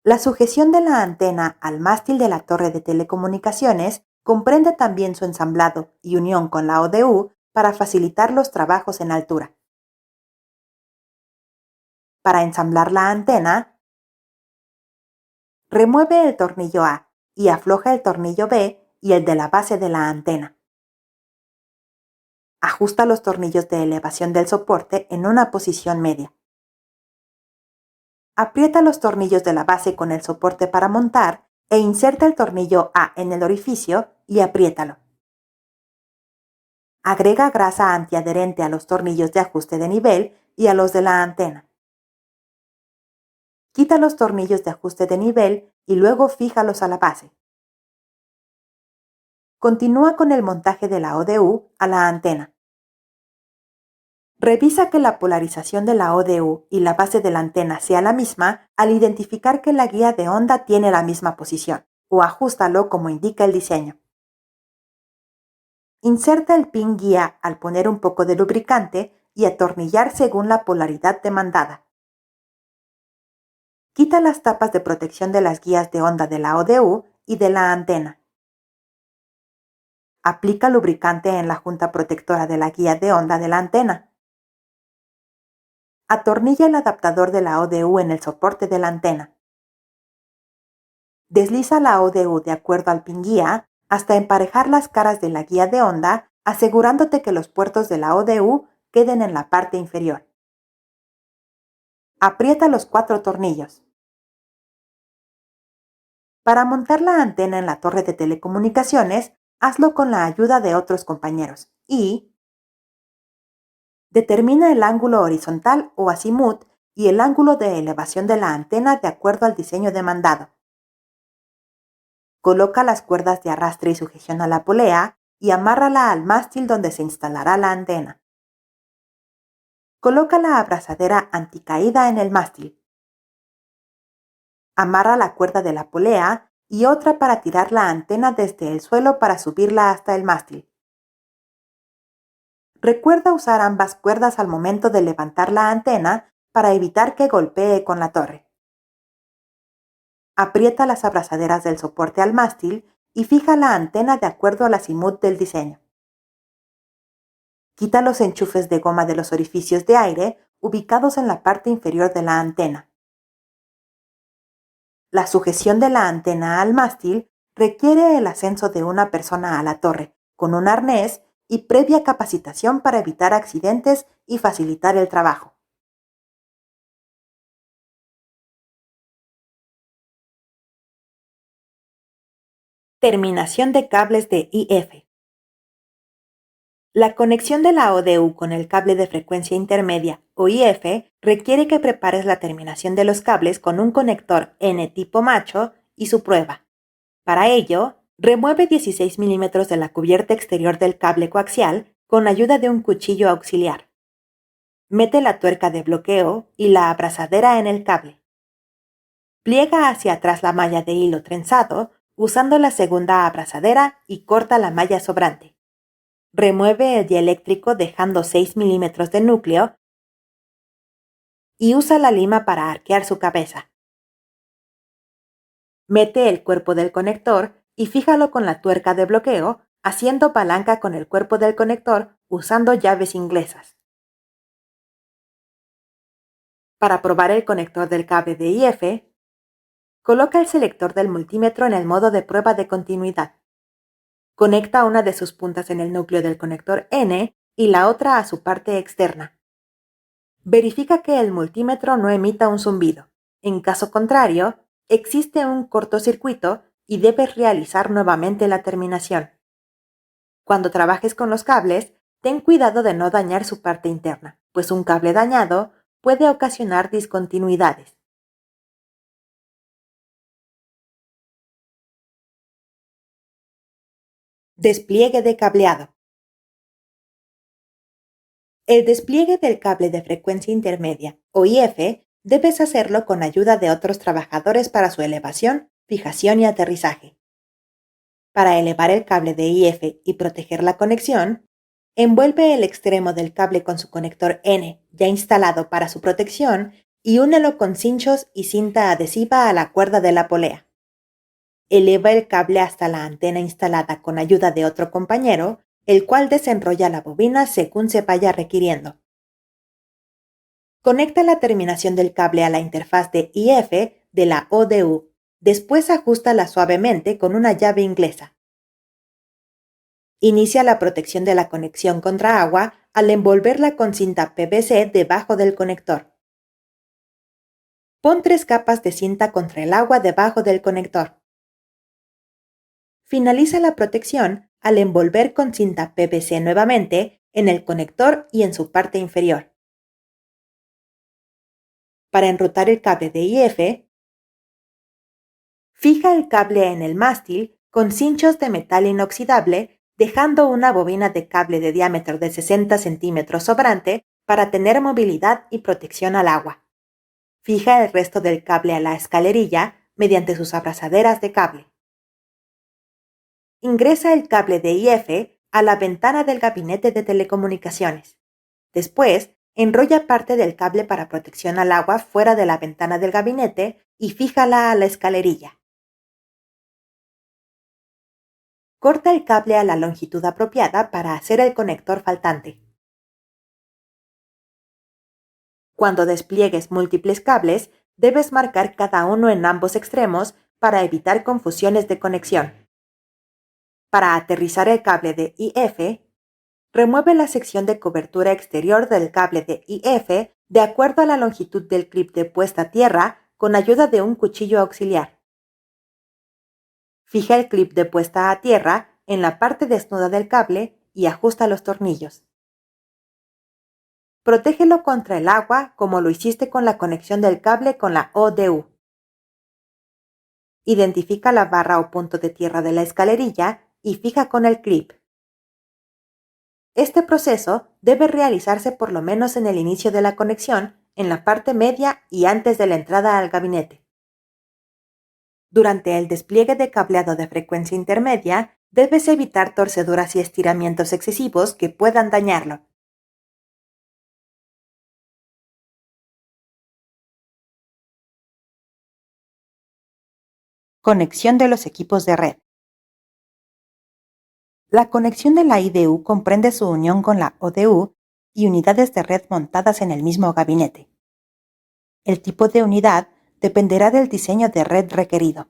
La sujeción de la antena al mástil de la torre de telecomunicaciones comprende también su ensamblado y unión con la ODU para facilitar los trabajos en altura. Para ensamblar la antena, remueve el tornillo A y afloja el tornillo B y el de la base de la antena. Ajusta los tornillos de elevación del soporte en una posición media. Aprieta los tornillos de la base con el soporte para montar e inserta el tornillo A en el orificio y apriétalo. Agrega grasa antiadherente a los tornillos de ajuste de nivel y a los de la antena. Quita los tornillos de ajuste de nivel y luego fíjalos a la base. Continúa con el montaje de la ODU a la antena. Revisa que la polarización de la ODU y la base de la antena sea la misma al identificar que la guía de onda tiene la misma posición, o ajústalo como indica el diseño. Inserta el pin guía al poner un poco de lubricante y atornillar según la polaridad demandada. Quita las tapas de protección de las guías de onda de la ODU y de la antena. Aplica lubricante en la junta protectora de la guía de onda de la antena. Atornilla el adaptador de la ODU en el soporte de la antena. Desliza la ODU de acuerdo al pin guía hasta emparejar las caras de la guía de onda, asegurándote que los puertos de la ODU queden en la parte inferior. Aprieta los 4 tornillos. Para montar la antena en la torre de telecomunicaciones, hazlo con la ayuda de otros compañeros y determina el ángulo horizontal o azimut y el ángulo de elevación de la antena de acuerdo al diseño demandado. Coloca las cuerdas de arrastre y sujeción a la polea y amárrala al mástil donde se instalará la antena. Coloca la abrazadera anticaída en el mástil. Amarra la cuerda de la polea y otra para tirar la antena desde el suelo para subirla hasta el mástil. Recuerda usar ambas cuerdas al momento de levantar la antena para evitar que golpee con la torre. Aprieta las abrazaderas del soporte al mástil y fija la antena de acuerdo al azimut del diseño. Quita los enchufes de goma de los orificios de aire ubicados en la parte inferior de la antena. La sujeción de la antena al mástil requiere el ascenso de una persona a la torre, con un arnés y previa capacitación para evitar accidentes y facilitar el trabajo. Terminación de cables de IF. La conexión de la ODU con el cable de frecuencia intermedia o IF requiere que prepares la terminación de los cables con un conector N tipo macho y su prueba. Para ello, remueve 16 milímetros de la cubierta exterior del cable coaxial con ayuda de un cuchillo auxiliar. Mete la tuerca de bloqueo y la abrazadera en el cable. Pliega hacia atrás la malla de hilo trenzado usando la segunda abrazadera y corta la malla sobrante. Remueve el dieléctrico dejando 6 milímetros de núcleo y usa la lima para arquear su cabeza. Mete el cuerpo del conector y fíjalo con la tuerca de bloqueo, haciendo palanca con el cuerpo del conector usando llaves inglesas. Para probar el conector del cable de IF, coloca el selector del multímetro en el modo de prueba de continuidad. Conecta una de sus puntas en el núcleo del conector N y la otra a su parte externa. Verifica que el multímetro no emita un zumbido. En caso contrario, existe un cortocircuito y debes realizar nuevamente la terminación. Cuando trabajes con los cables, ten cuidado de no dañar su parte interna, pues un cable dañado puede ocasionar discontinuidades. Despliegue de cableado. El despliegue del cable de frecuencia intermedia, o IF, debes hacerlo con ayuda de otros trabajadores para su elevación, fijación y aterrizaje. Para elevar el cable de IF y proteger la conexión, envuelve el extremo del cable con su conector N ya instalado para su protección y únelo con cinchos y cinta adhesiva a la cuerda de la polea. Eleva el cable hasta la antena instalada con ayuda de otro compañero, el cual desenrolla la bobina según se vaya requiriendo. Conecta la terminación del cable a la interfaz de IF de la ODU. Después ajústala suavemente con una llave inglesa. Inicia la protección de la conexión contra agua al envolverla con cinta PVC debajo del conector. Pon 3 capas de cinta contra el agua debajo del conector. Finaliza la protección al envolver con cinta PVC nuevamente en el conector y en su parte inferior. Para enrutar el cable de IF, fija el cable en el mástil con cinchos de metal inoxidable, dejando una bobina de cable de diámetro de 60 centímetros sobrante para tener movilidad y protección al agua. Fija el resto del cable a la escalerilla mediante sus abrazaderas de cable. Ingresa el cable de IF a la ventana del gabinete de telecomunicaciones. Después, enrolla parte del cable para protección al agua fuera de la ventana del gabinete y fíjala a la escalerilla. Corta el cable a la longitud apropiada para hacer el conector faltante. Cuando despliegues múltiples cables, debes marcar cada uno en ambos extremos para evitar confusiones de conexión. Para aterrizar el cable de IF, remueve la sección de cobertura exterior del cable de IF de acuerdo a la longitud del clip de puesta a tierra con ayuda de un cuchillo auxiliar. Fija el clip de puesta a tierra en la parte desnuda del cable y ajusta los tornillos. Protégelo contra el agua como lo hiciste con la conexión del cable con la ODU. Identifica la barra o punto de tierra de la escalerilla y fija con el clip. Este proceso debe realizarse por lo menos en el inicio de la conexión, en la parte media y antes de la entrada al gabinete. Durante el despliegue de cableado de frecuencia intermedia, debes evitar torceduras y estiramientos excesivos que puedan dañarlo. Conexión de los equipos de red. La conexión de la IDU comprende su unión con la ODU y unidades de red montadas en el mismo gabinete. El tipo de unidad dependerá del diseño de red requerido.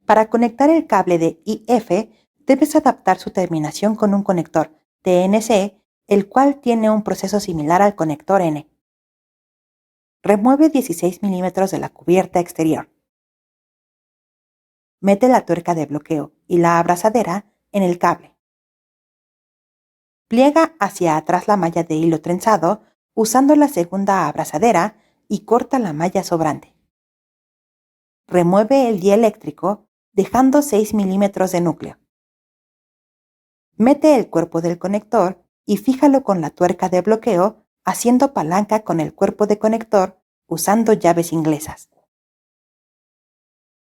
Para conectar el cable de IF, debes adaptar su terminación con un conector TNC, el cual tiene un proceso similar al conector N. Remueve 16 milímetros de la cubierta exterior. Mete la tuerca de bloqueo y la abrazadera en el cable. Pliega hacia atrás la malla de hilo trenzado usando la segunda abrazadera y corta la malla sobrante. Remueve el dieléctrico dejando 6 milímetros de núcleo. Mete el cuerpo del conector y fíjalo con la tuerca de bloqueo haciendo palanca con el cuerpo de conector usando llaves inglesas.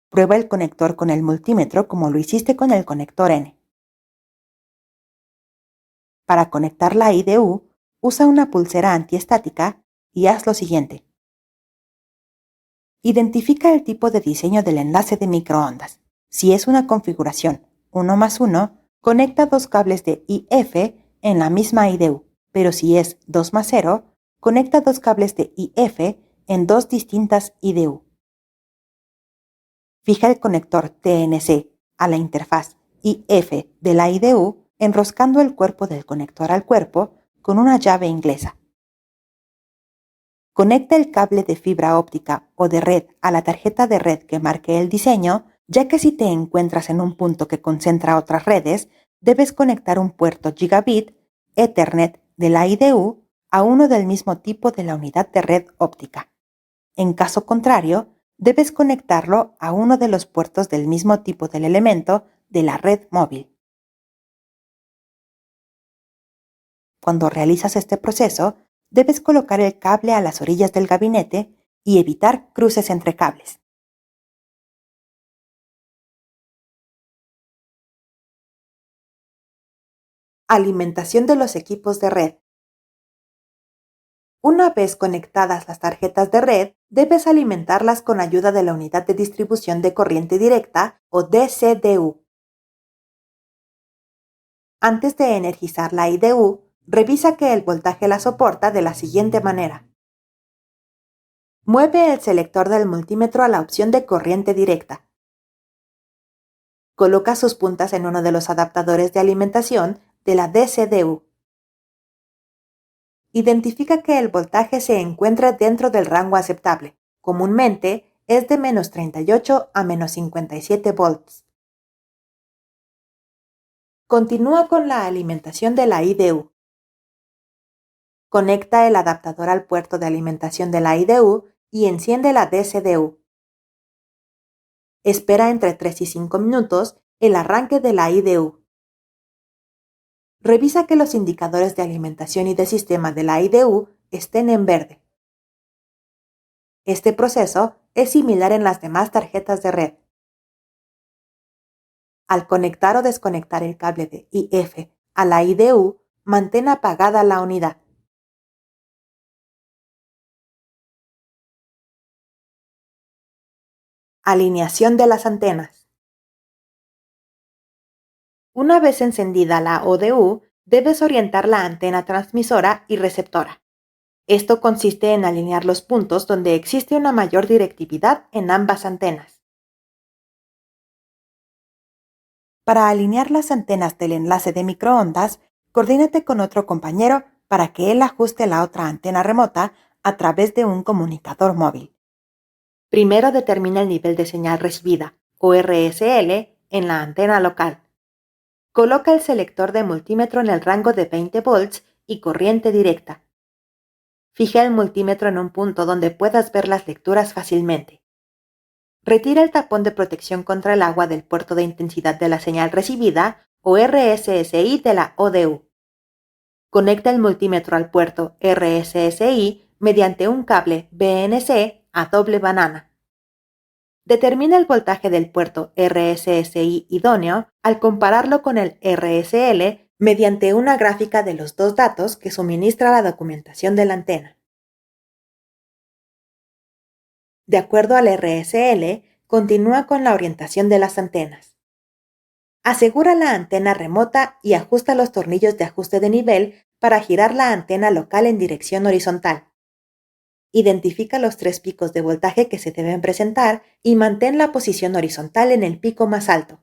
Prueba el conector con el multímetro como lo hiciste con el conector N. Para conectar la IDU, usa una pulsera antiestática y haz lo siguiente. Identifica el tipo de diseño del enlace de microondas. Si es una configuración 1+1, conecta 2 cables de IF en la misma IDU, pero si es 2+0, conecta 2 cables de IF en 2 distintas IDU. Fija el conector TNC a la interfaz IF de la IDU enroscando el cuerpo del conector al cuerpo con una llave inglesa. Conecta el cable de fibra óptica o de red a la tarjeta de red que marque el diseño, ya que si te encuentras en un punto que concentra otras redes, debes conectar un puerto Gigabit Ethernet de la IDU a uno del mismo tipo de la unidad de red óptica. En caso contrario, debes conectarlo a uno de los puertos del mismo tipo del elemento de la red móvil. Cuando realizas este proceso, debes colocar el cable a las orillas del gabinete y evitar cruces entre cables. Alimentación de los equipos de red. Una vez conectadas las tarjetas de red, debes alimentarlas con ayuda de la unidad de distribución de corriente directa o DCDU. Antes de energizar la IDU, revisa que el voltaje la soporta de la siguiente manera. Mueve el selector del multímetro a la opción de corriente directa. Coloca sus puntas en uno de los adaptadores de alimentación de la DCDU. Identifica que el voltaje se encuentra dentro del rango aceptable. Comúnmente es de -38 a -57 volts. Continúa con la alimentación de la IDU. Conecta el adaptador al puerto de alimentación de la IDU y enciende la DCDU. Espera entre 3 y 5 minutos el arranque de la IDU. Revisa que los indicadores de alimentación y de sistema de la IDU estén en verde. Este proceso es similar en las demás tarjetas de red. Al conectar o desconectar el cable de IF a la IDU, mantén apagada la unidad. Alineación de las antenas. Una vez encendida la ODU, debes orientar la antena transmisora y receptora. Esto consiste en alinear los puntos donde existe una mayor directividad en ambas antenas. Para alinear las antenas del enlace de microondas, coordínate con otro compañero para que él ajuste la otra antena remota a través de un comunicador móvil. Primero determina el nivel de señal recibida, o RSL, en la antena local. Coloca el selector de multímetro en el rango de 20 volts y corriente directa. Fija el multímetro en un punto donde puedas ver las lecturas fácilmente. Retira el tapón de protección contra el agua del puerto de intensidad de la señal recibida o RSSI de la ODU. Conecta el multímetro al puerto RSSI mediante un cable BNC a doble banana. Determina el voltaje del puerto RSSI idóneo al compararlo con el RSL mediante una gráfica de los dos datos que suministra la documentación de la antena. De acuerdo al RSL, continúa con la orientación de las antenas. Asegura la antena remota y ajusta los tornillos de ajuste de nivel para girar la antena local en dirección horizontal. Identifica los 3 picos de voltaje que se deben presentar y mantén la posición horizontal en el pico más alto.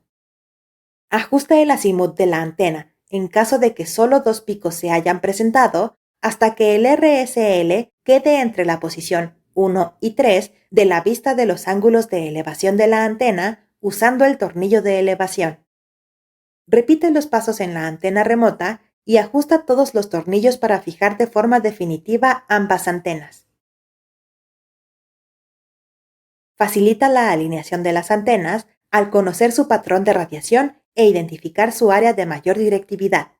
Ajusta el azimut de la antena en caso de que solo 2 picos se hayan presentado hasta que el RSL quede entre la posición 1 y 3 de la vista de los ángulos de elevación de la antena usando el tornillo de elevación. Repite los pasos en la antena remota y ajusta todos los tornillos para fijar de forma definitiva ambas antenas. Facilita la alineación de las antenas al conocer su patrón de radiación e identificar su área de mayor directividad.